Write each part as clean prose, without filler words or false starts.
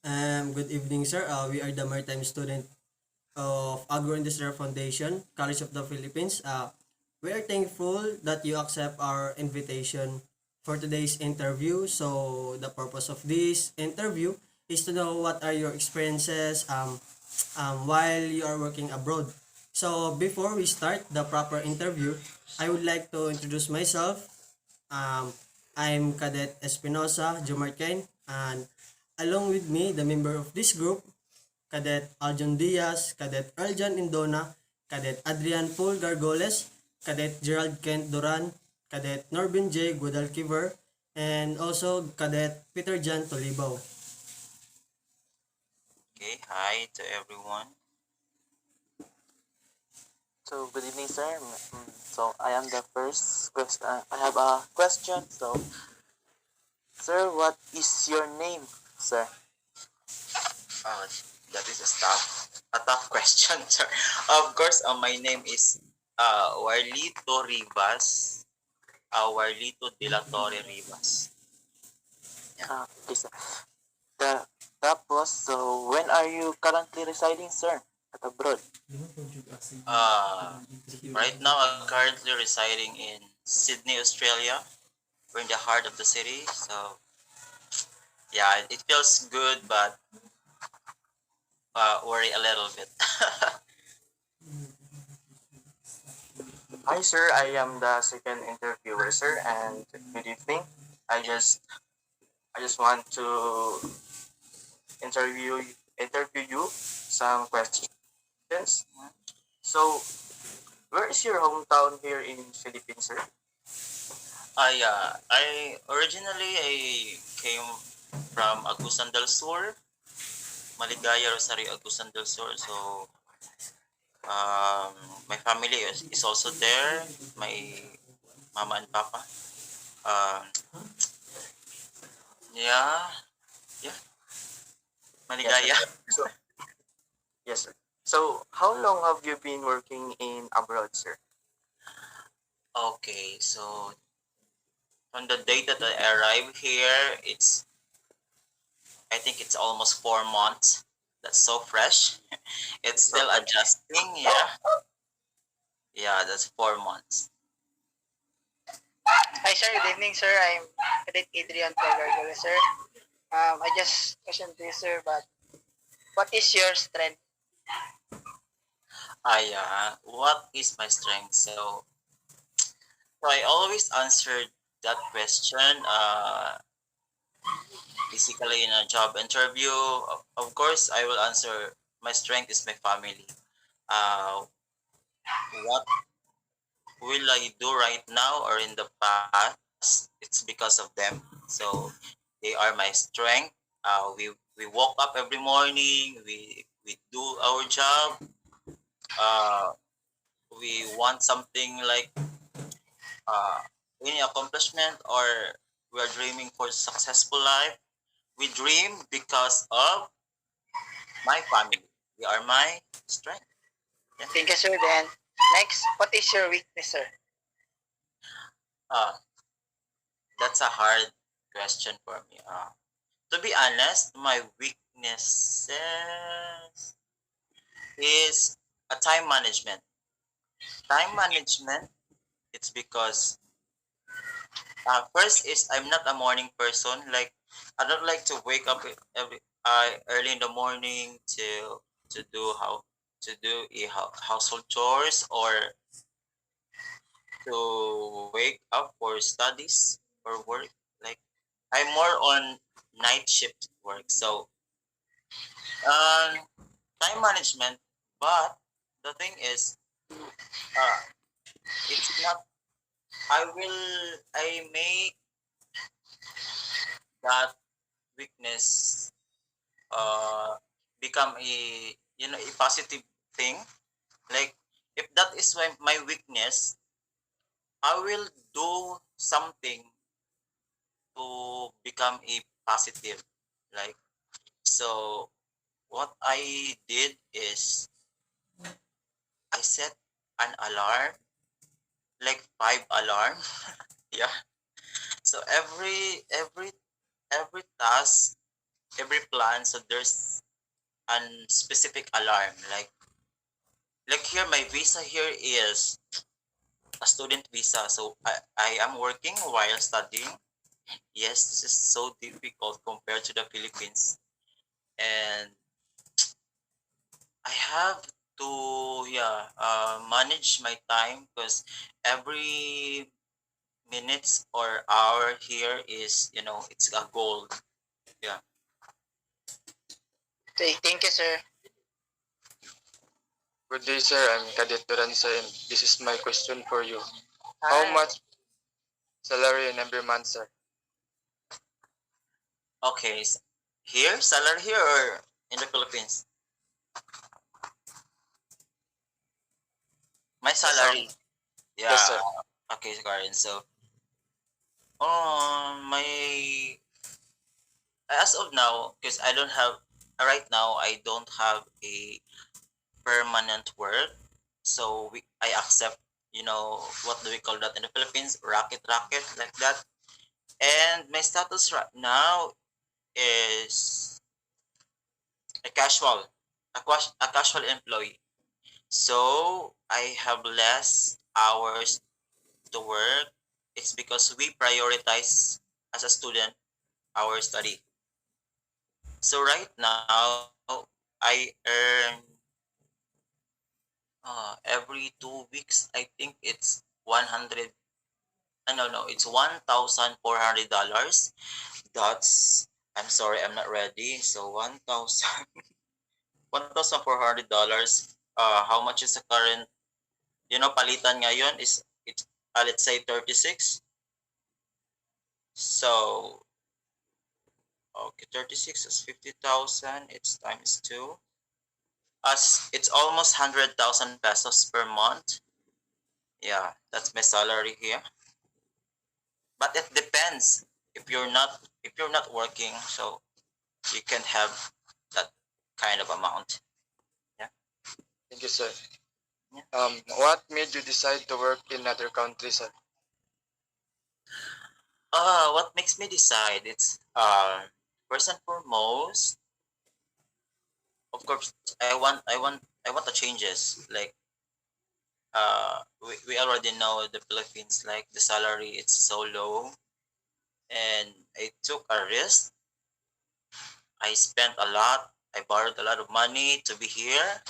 Good evening, sir. We are the maritime student of Agro-Industrial Foundation, College of the Philippines. We are thankful that you accept our invitation for today's interview. So the purpose of this interview is to know what are your experiences while you are working abroad. So before we start the proper interview, I would like to introduce myself. Um, I'm Cadet Espinosa Jumarcain, and along with me, the member of this group, Cadet Aljon Diaz, Cadet Eljan Indona, Cadet Adrian Paul Gargoles, Cadet Gerald Kent Duran, Cadet Norbin J. Guadalquiver, and also Cadet Peter Jan Tolibaw. Okay, hi to everyone. So good evening, sir. So I am the first question. I have a question. So, sir, what is your name, sir? Uh, that is a tough question, sir. Of course, my name is Warlito Rivas. Warlito de la Torre Rivas. Yeah. Okay, sir. The tapos. So when are you currently residing, sir, at abroad? Uh, right now, I'm currently residing in Sydney, Australia. We're in the heart of the city, so yeah, it feels good, but worry a little bit. Hi, sir. I am the second interviewer, sir, and good evening. I just I just want to interview interview you some questions. So, where is your hometown here in Philippines, sir? I came from Agusan del Sur, Maligaya, Rosario, Agusan del Sur. So um, my family is also there. My mama and papa. Um, yeah, yeah, Yes, sir. Maligaya. So, yes, sir. So, how long have you been working in abroad, sir? Okay, so from the day that I arrived here, I think it's almost 4 months. That's so fresh. It's still adjusting. Yeah, yeah, that's 4 months. Hi, sir. Good evening, sir. I'm Cadet Adrian Paul sir. I just questioned this, sir, but what is your strength? What is my strength? So I always answered that question. Basically, in a job interview, of course, I will answer my strength is my family. Uh, what will I do right now or in the past? It's because of them. So they are my strength. We woke up every morning. We do our job. Uh, we want something like uh, any accomplishment or we are dreaming for successful life. We dream because of my family. They are my strength. Yeah. Thank you, sir. Then, next, what is your weakness, sir? Uh, that's a hard question for me. To be honest, my weaknesses is a time management. Time management, it's because first is I'm not a morning person. Like I don't like to wake up every early in the morning to do how to do household chores or to wake up for studies or work. Like I'm more on night shift work. So um, time management. But the thing is, uh, it's not. I make that weakness uh become a positive thing. Like if that is my weakness, I will do something to become a positive. Like so, what I did is I set an alarm, like 5 alarm. Yeah. So every task every plan, so there's a specific alarm. Like here, my visa here is a student visa, so I am working while studying. Yes, this is so difficult compared to the Philippines, and I have to, yeah, manage my time because every minutes or hour here is, it's a goal. Yeah. Okay, thank you, sir. Good day, sir. I'm Cadet Duranza, and this is my question for you. How Hi. much salary in every month, sir? Okay. Here, salary here or in the Philippines? My Um, salary. yes, Yeah. sir. Okay, Karen. So, my as of now, because I don't have right now, I don't have a permanent work. So I accept, what do we call that in the Philippines? Racket, like that. And my status right now is a casual employee. So I have less hours to work. It's because we prioritize as a student our study. So right now I earn every 2 weeks. I think it's 100. No, it's $1,400. That's, I'm sorry, I'm not ready. So 1,400. How much is the current? Palitan ngayon is it's let's say 36. So okay, 36 is 50,000. It's times two. As it's almost 100,000 pesos per month. Yeah, that's my salary here. But it depends. If you're not working, so you can have that kind of amount. Yeah. Thank you, sir. Yeah. What made you decide to work in other countries, sir? What makes me decide? It's first and foremost, of course, I want the changes. Like we already know the Philippines, like the salary it's so low, and I took a risk. I spent a lot. I borrowed a lot of money to be here,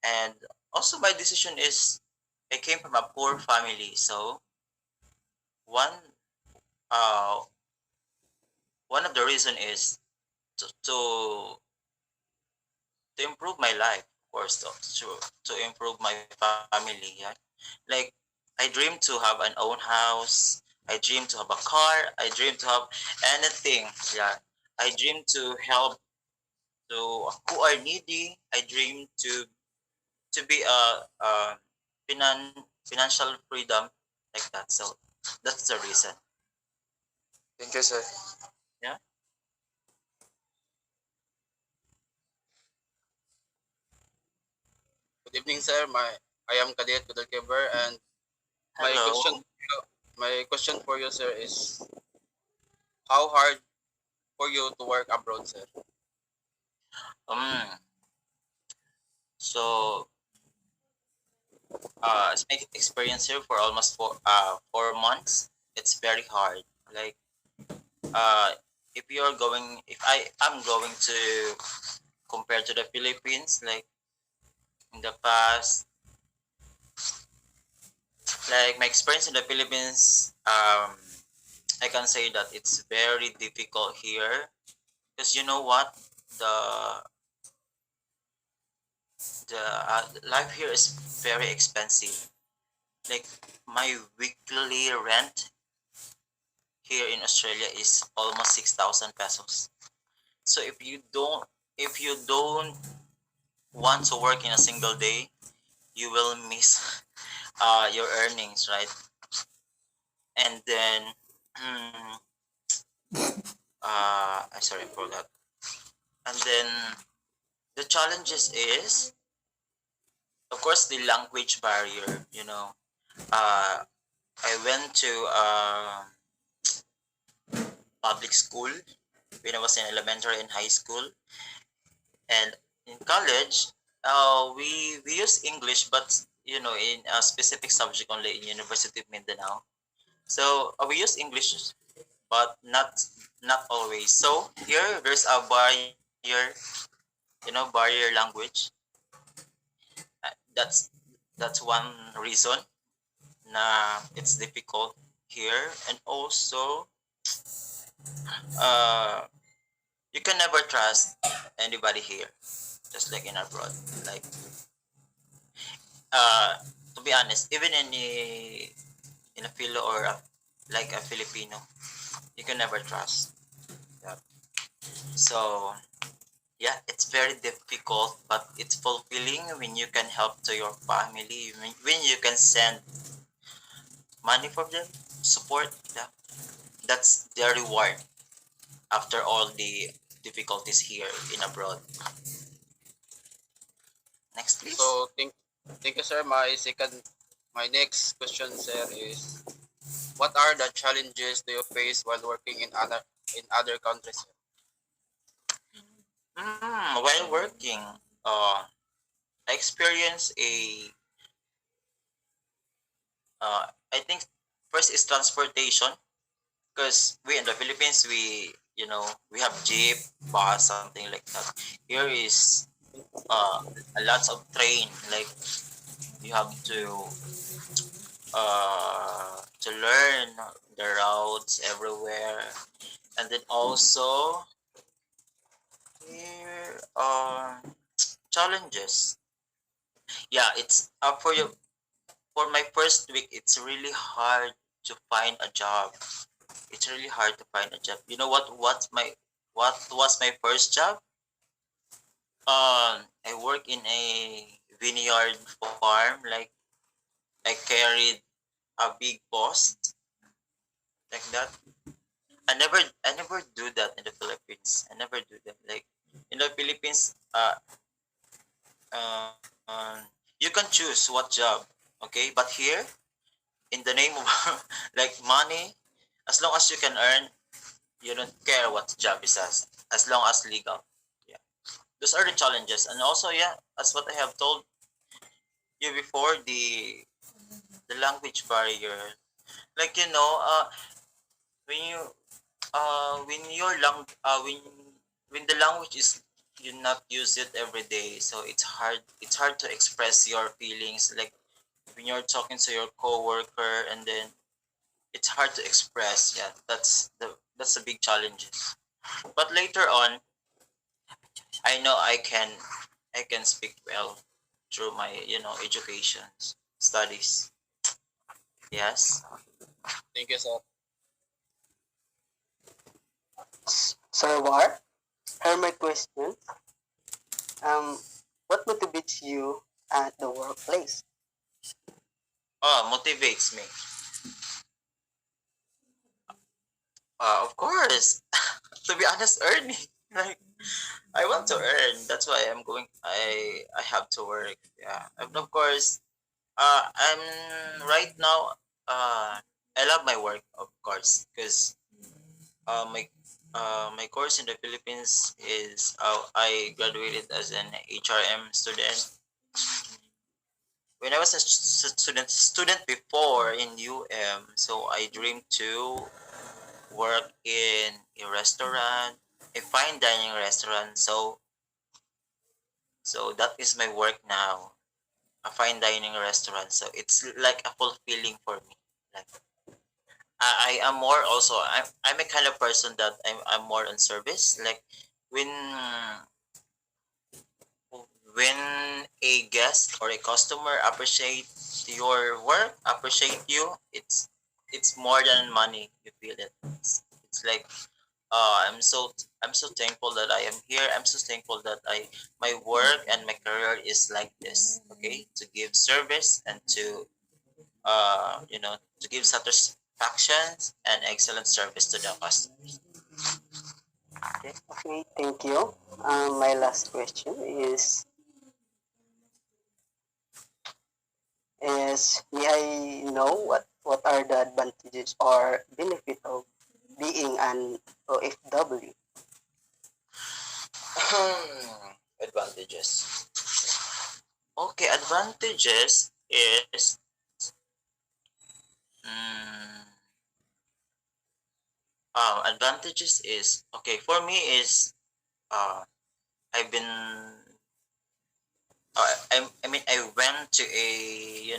and also my decision is I came from a poor family, so one uh one of the reason is to improve my life, of course, to improve my family. Yeah, like I dream to have an own house. I dream to have a car. I dream to have anything. Yeah, I dream to help to who are needy. I dream to be a financial freedom like that. So that's the reason. Thank you, sir. Yeah. Good evening, sir. I am Cadet Kudalkeber, and my question Hello. my question for you, sir, is how hard for you to work abroad, sir? Um. So as my experience here for almost 4 months, it's very hard. Like uh, if I am going to compare to the Philippines, like in the past, like my experience in the Philippines, I can say that it's very difficult here because you know what, the the life here is very expensive. Like my weekly rent here in Australia is almost 6,000 pesos. So if you don't want to work in a single day, you will miss your earnings, right? And then I'm sorry for that. And then the challenges is, of course, the language barrier. I went to public school, when I was in elementary and high school. And in college, we use English, but in a specific subject only in University of Mindanao. So we use English, but not always. So here there's a barrier, barrier language. That's one reason na it's difficult here, and also uh, you can never trust anybody here, just like in abroad. Like uh, to be honest, even in a Filo or like a Filipino, you can never trust. Yeah. So yeah, it's very difficult, but it's fulfilling when you can help to your family, when you can send money for them, support. Yeah, that's the reward after all the difficulties here in abroad. Next, please. So thank you, sir. My next question, sir, is what are the challenges do you face while working in other countries, sir? While working, I experienced I think first is transportation, because we in the Philippines, we have jeep, bus, something like that. Here is a lots of train, like you have to learn the routes everywhere. And then also here challenges. Yeah, it's for my first week, it's really hard to find a job. It's really hard to find a job. You know what was my first job? I work in a vineyard farm. Like I carried a big post like that. I never do that in the Philippines. I never do that. Like in the Philippines, uh, you can choose what job, okay? But here, in the name of like money, as long as you can earn, you don't care what job is as long as legal. Yeah, those are the challenges. And also, yeah, as what I have told you before, the language barrier. Like when you when your lang when the language is, you not use it every day, so it's hard to express your feelings. Like when you're talking to your coworker, and then it's hard to express. Yeah, that's a big challenge. But later on, I know I can speak well through my education studies. Yes. Thank you, sir. Sir War, hear my question. What motivates you at the workplace? Motivates me. Of course. To be honest, earning. Like I want to earn. That's why I'm going. I have to work. Yeah. And of course, I'm right now. I love my work, of course, because my course in the Philippines is, I graduated as an HRM student. When I was a student before in so I dreamed to work in a restaurant, a fine dining restaurant. So that is my work now, a fine dining restaurant. So it's like a fulfilling for me. Like I am more also. I'm a kind of person that I'm more on service. Like when when a guest or a customer appreciate your work, appreciate you, it's more than money. You feel it. It's like I'm so thankful that I am here. I'm so thankful that I my work and my career is like this. Okay, to give service and to give satisfactions and excellent service to the customers. Okay, thank you. My last question is may I know what are the advantages or benefit of being an OFW? Advantages. Okay, advantages is mm, advantages is okay for me is uh I've been I mean I went to a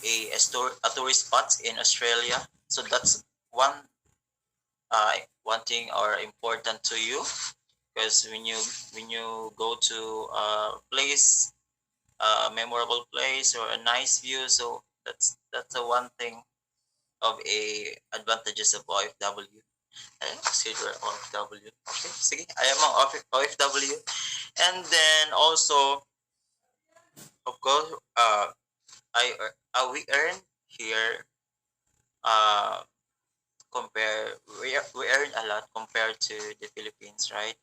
a tourist spot in Australia, so that's one one thing or important to you because when you go to a place, a memorable place or a nice view, so that's the one thing of a advantages of OFW. I consider OFW. Okay, sige, I am an OFW, and then also of course we earn here uh we earn a lot compared to the Philippines, right?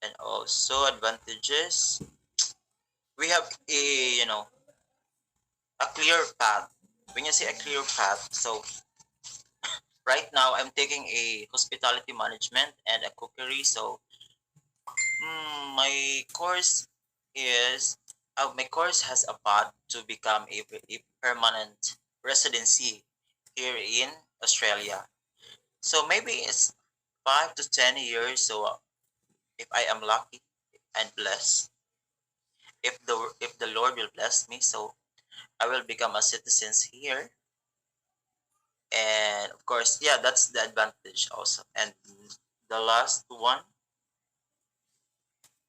And also advantages, we have a a clear path. When you say a clear path, so right now I'm taking a hospitality management and a cookery. So my course has a path to become a permanent residency here in Australia. So maybe it's 5 to 10 years. So if I am lucky and blessed, if the Lord will bless me, so I will become a citizen here. And of course, yeah, that's the advantage also. And the last one,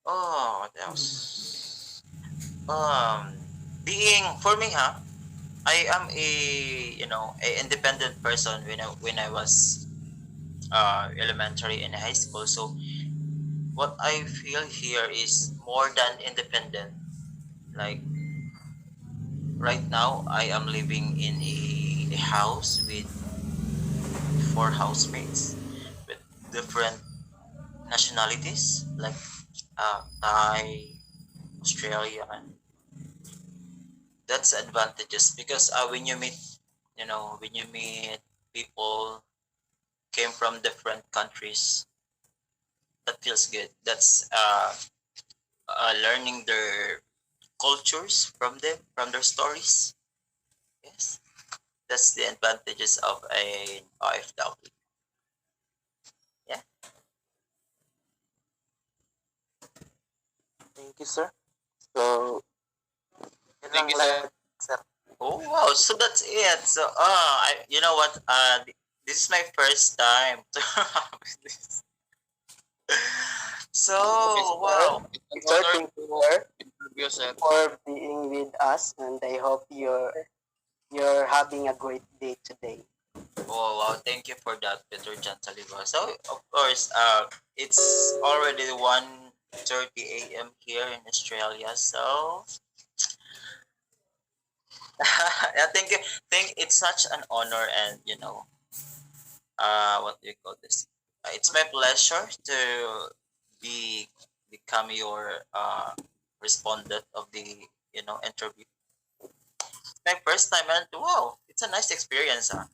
oh, what else? Being for me, huh? I am a independent person when I was elementary and high school. So what I feel here is more than independent. Like right now, I am living in a house with four housemates with different nationalities, like Thai, Australian. That's advantages because when you meet people came from different countries, that feels good. That's learning their cultures from them, from their stories. Yes, that's the advantages of an OFW. Yeah. Thank you, sir. So, yun Thank lang you, sir. sir. Oh wow, so that's it. So you know what? This is my first time to have this. So Okay, sir. wow. It's an Sir, honor thank you, to sir, interview, sir. for being with us, and I hope you're having a great day today. Oh wow, thank you for that, Peter Jan Saliba. So of course, it's already 1:30 a.m. here in Australia. So I think it's such an honor and what do you call this? It's my pleasure to be become your respondent of the interview. My first time and wow, it's a nice experience. Huh?